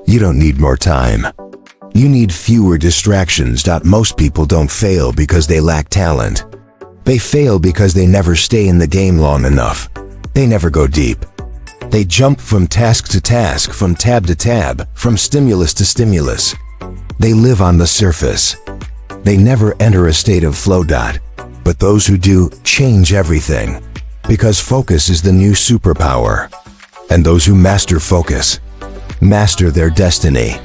You don't need more time. You need fewer distractions. Most people don't fail because they lack talent. They fail because they never stay in the game long enough. They never go deep. They jump from task to task, from tab to tab, from stimulus to stimulus. They live on the surface. They never enter a state of flow. But those who do change everything, because focus is the new superpower. And those who master focus, master their destiny.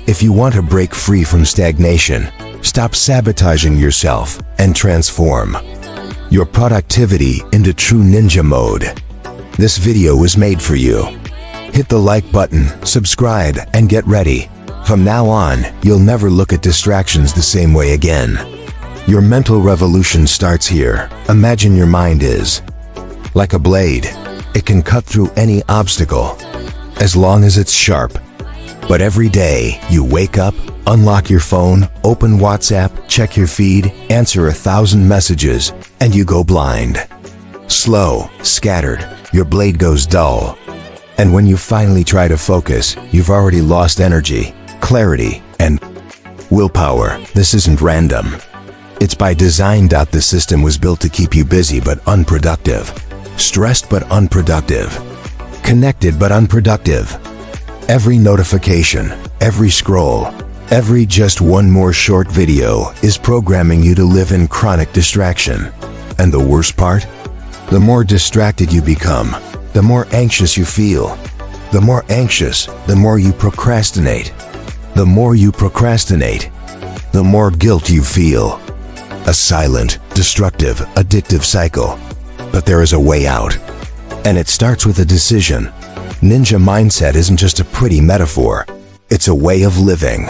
If you want to break free from stagnation, stop sabotaging yourself and transform your productivity into true ninja mode. This video was made for you. Hit the like button, subscribe, and get ready. From now on, you'll never look at distractions the same way again. Your mental revolution starts here. Imagine your mind is like a blade. It can cut through any obstacle, as long as it's sharp. But every day, you wake up, unlock your phone, open WhatsApp, check your feed, answer 1,000 messages, and you go blind. Slow, scattered, your blade goes dull. And when you finally try to focus, you've already lost energy, clarity, and willpower. This isn't random. It's by design. The system was built to keep you busy but unproductive, stressed but unproductive, connected but unproductive. Every notification, every scroll, every just one more short video is programming you to live in chronic distraction. And the worst part? The more distracted you become, the more anxious you feel. The more anxious, the more you procrastinate. The more you procrastinate, the more guilt you feel. A silent, destructive, addictive cycle. But there is a way out. And it starts with a decision. Ninja mindset isn't just a pretty metaphor. It's a way of living.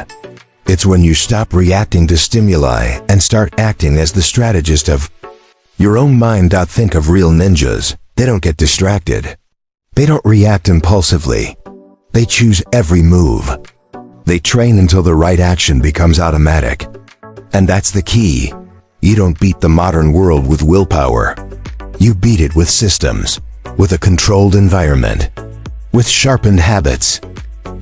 It's when you stop reacting to stimuli and start acting as the strategist of your own mind. Think of real ninjas. They don't get distracted. They don't react impulsively. They choose every move. They train until the right action becomes automatic. And that's the key. You don't beat the modern world with willpower. You beat it with systems, with a controlled environment, with sharpened habits,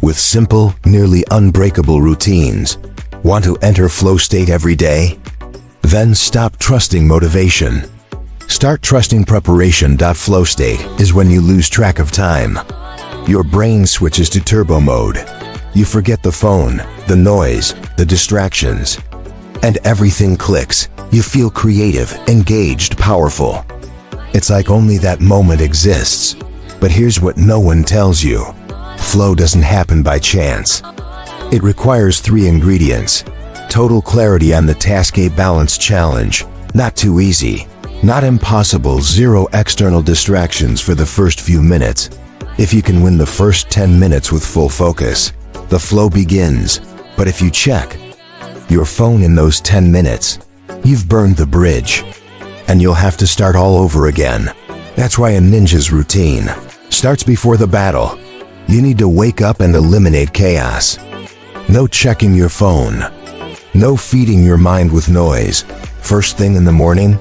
with simple, nearly unbreakable routines. Want to enter flow state every day? Then stop trusting motivation. Start trusting preparation. Flow state is when you lose track of time. Your brain switches to turbo mode. You forget the phone, the noise, the distractions, and everything clicks. You feel creative, engaged, powerful. It's like only that moment exists. But here's what no one tells you. Flow doesn't happen by chance. It requires 3 ingredients. Total clarity on the task. A balanced challenge. Not too easy. Not impossible. 0 external distractions for the first few minutes. If you can win the first 10 minutes with full focus, the flow begins. But if you check your phone in those 10 minutes, you've burned the bridge. And you'll have to start all over again. That's why a ninja's routine starts before the battle. You need to wake up and eliminate chaos. No checking your phone. No feeding your mind with noise. First thing in the morning,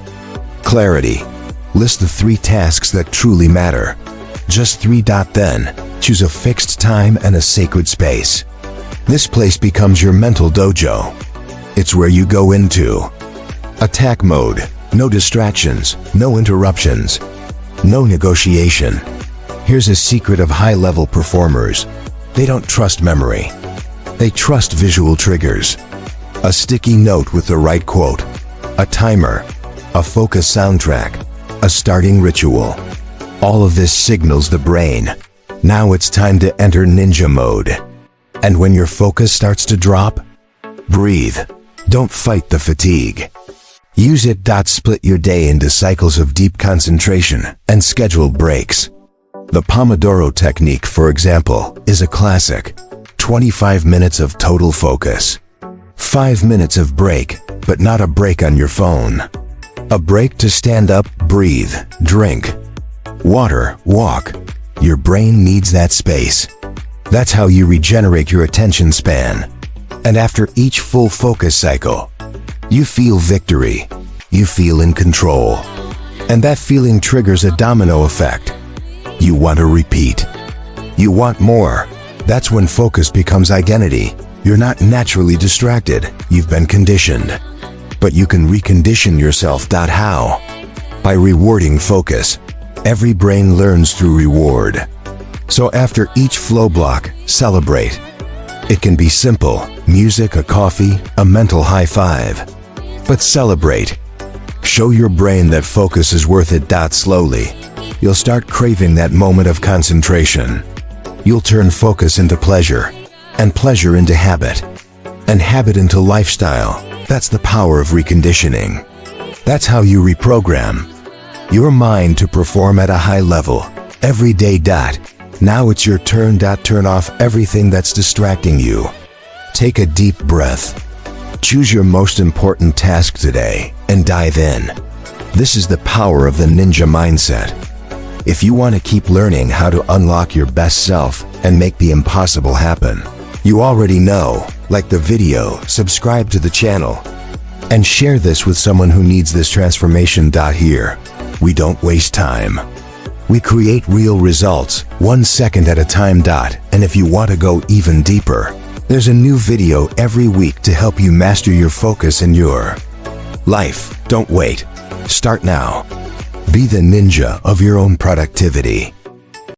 clarity. List the 3 tasks that truly matter. Just 3. Then, choose a fixed time and a sacred space. This place becomes your mental dojo. It's where you go into attack mode. No distractions, no interruptions, no negotiation. Here's a secret of high-level performers. They don't trust memory. They trust visual triggers. A sticky note with the right quote. A timer. A focus soundtrack. A starting ritual. All of this signals the brain. Now it's time to enter ninja mode. And when your focus starts to drop, breathe. Don't fight the fatigue. Use it. Split your day into cycles of deep concentration and scheduled breaks. The Pomodoro technique, for example, is a classic. 25 minutes of total focus. 5 minutes of break, but not a break on your phone. A break to stand up, breathe, drink water, walk. Your brain needs that space. That's how you regenerate your attention span. And after each full focus cycle, you feel victory. You feel in control. And that feeling triggers a domino effect. You want to repeat. You want more. That's when focus becomes identity. You're not naturally distracted, you've been conditioned. But you can recondition yourself. How? By rewarding focus. Every brain learns through reward. So after each flow block, celebrate. It can be simple, music, a coffee, a mental high five. But celebrate. Show your brain that focus is worth it. Slowly, you'll start craving that moment of concentration. You'll turn focus into pleasure, and pleasure into habit, and habit into lifestyle. That's the power of reconditioning. That's how you reprogram your mind to perform at a high level every day. Now it's your turn. Turn off everything that's distracting you. Take a deep breath. Choose your most important task today and dive in. This is the power of the ninja mindset. If you want to keep learning how to unlock your best self and make the impossible happen, you already know, like the video, subscribe to the channel, and share this with someone who needs this transformation. Here, we don't waste time. We create real results, 1 second at a time. And if you want to go even deeper, there's a new video every week to help you master your focus in your life. Don't wait. Start now. Be the ninja of your own productivity.